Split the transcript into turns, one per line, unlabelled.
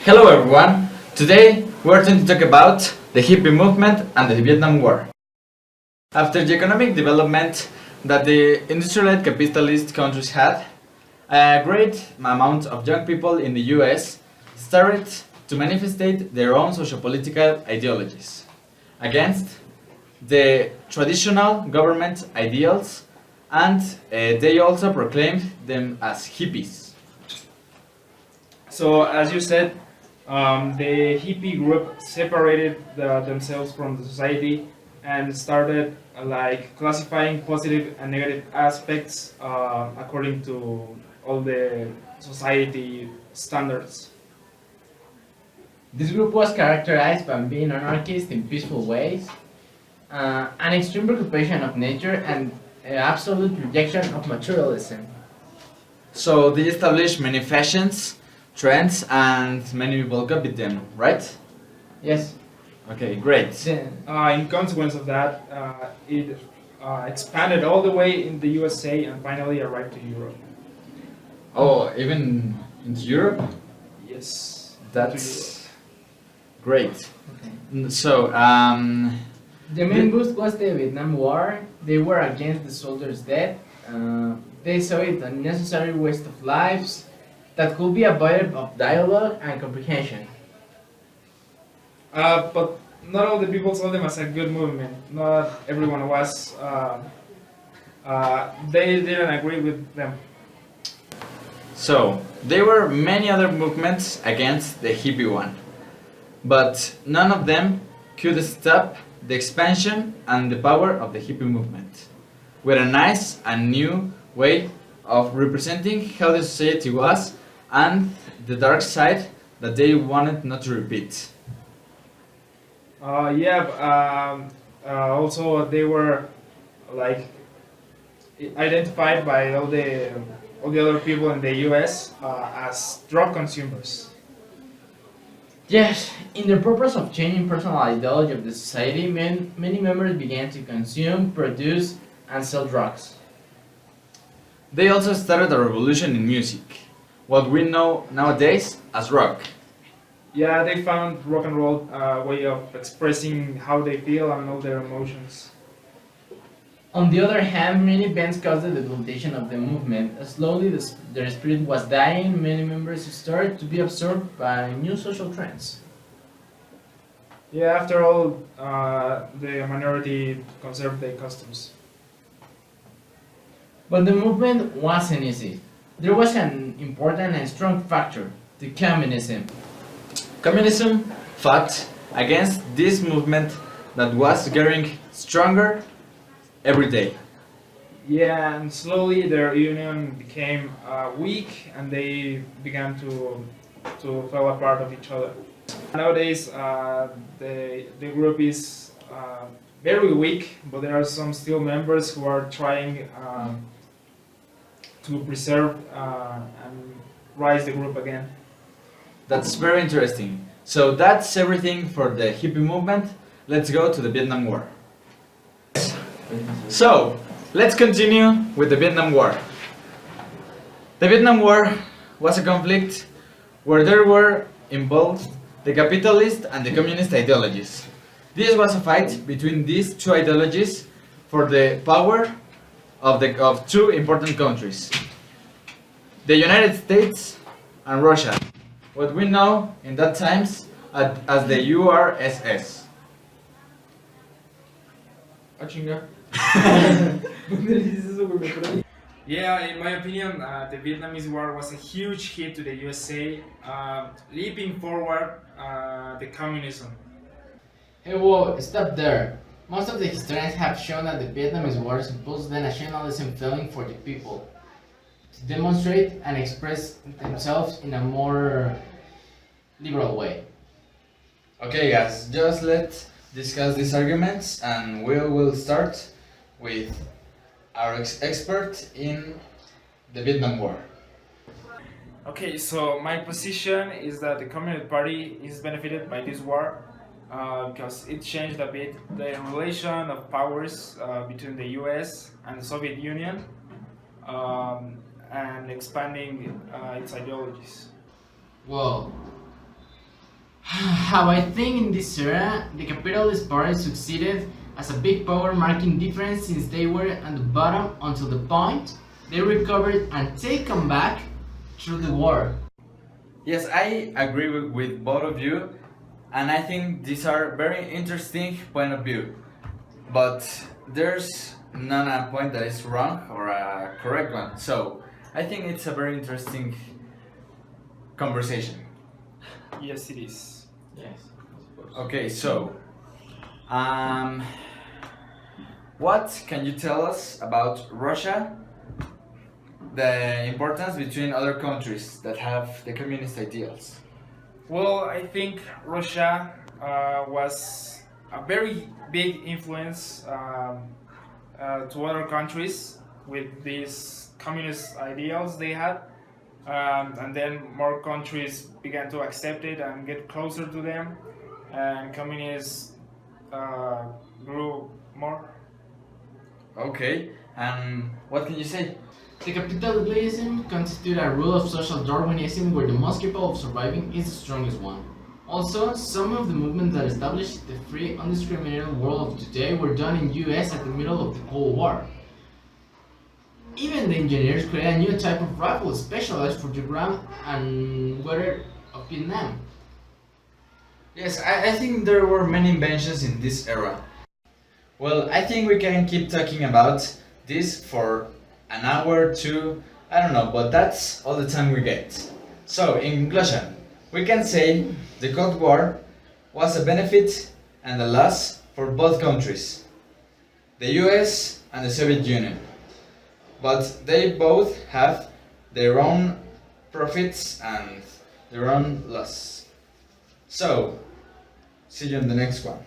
Hello everyone! Today we're going to talk about the hippie movement and the Vietnam War. After the economic development that the industrialized capitalist countries had, a great amount of young people in the US started to manifestate their own socio-political ideologies against the traditional government ideals, and they also proclaimed them as hippies.
So, as you said, the hippie group separated themselves from the society and started classifying positive and negative aspects according to all the society standards.
This group was characterized by being anarchist in peaceful ways, an extreme preoccupation of nature, and absolute rejection of materialism.
So they established many fashions, trends, and many people copied them, right?
Yes.
Okay, great.
In consequence of that, it expanded all the way in the USA and finally arrived to Europe.
Oh, even into Europe?
Yes.
That's great.
Okay.
So,
The main boost was the Vietnam War. They were against the soldiers' death. They saw it a necessary waste of lives that could be avoided of dialogue and comprehension.
But not all the people saw them as a good movement. Not everyone was. They didn't agree with them.
so there were many other movements against the hippie one, but none of them could stop the expansion and the power of the hippie movement, with a nice and new way of representing how the society was and the dark side that they wanted not to repeat.
Also, they were like identified by all the other people in the U.S. As drug consumers.
Yes, in the purpose of changing personal ideology of the society, many members began to consume, produce, and sell drugs.
They also started a revolution in music, what we know nowadays as rock.
Yeah, they found rock and roll way of expressing how they feel and all their emotions.
On the other hand, many bands caused the debilitation of the movement. Slowly, their spirit was dying. Many members started to be absorbed by new social trends.
Yeah, after all, the minority conserved their customs.
But the movement wasn't easy. There was an important and strong factor, the communism.
Communism fought against this movement that was getting stronger every day.
Yeah, and slowly their union became weak, and they began to fall apart of each other. Nowadays, the group is very weak, but there are some still members who are trying to preserve and rise the group again.
That's very interesting. So that's everything for the hippie movement. Let's go to the Vietnam War. So, let's continue with the Vietnam War. The Vietnam War was a conflict where there were involved the capitalist and the communist ideologies. This was a fight between these two ideologies for the power of two important countries, the United States and Russia, what we know in that times as the URSS.
Yeah, in my opinion, the Vietnamese War was a huge hit to the USA, leaping forward the communism.
Hey, whoa, stop there. Most of the historians have shown that the Vietnamese War supposed the nationalism feeling for the people to demonstrate and express themselves in a more liberal way.
Okay guys, just let's discuss these arguments and we will start with our expert in the Vietnam War.
Okay, so my position is that the Communist Party is benefited by this war because it changed a bit the relation of powers between the US and the Soviet Union and expanding its ideologies.
Well, How I think in this era, the capitalist party succeeded as a big power marking difference since they were at the bottom until the point they recovered and taken back through the war.
Yes, I agree with both of you, and I think these are very interesting point of view. But there's not a point that is wrong or a correct one. So I think it's a very interesting conversation.
Yes, it is.
Yes.
Okay, so what can you tell us about Russia? The importance between other countries that have the communist ideals.
Well, I think Russia was a very big influence to other countries with these communist ideals they had. And then more countries began to accept it and get closer to them, and communists grew more.
Okay, and what can you say?
The capitalism constitutes a rule of social Darwinism where the most capable of surviving is the strongest one. Also, some of the movements that established the free, undiscriminated world of today were done in US at the middle of the Cold War. Even the engineers created a new type of rifle specialized for the ground and weather of Vietnam.
Yes, I think there were many inventions in this era. Well, I think we can keep talking about this for an hour, two, I don't know, but that's all the time we get. So, in conclusion, we can say the Cold War was a benefit and a loss for both countries, the US and the Soviet Union. But they both have their own profits and their own loss. So, see you in the next one.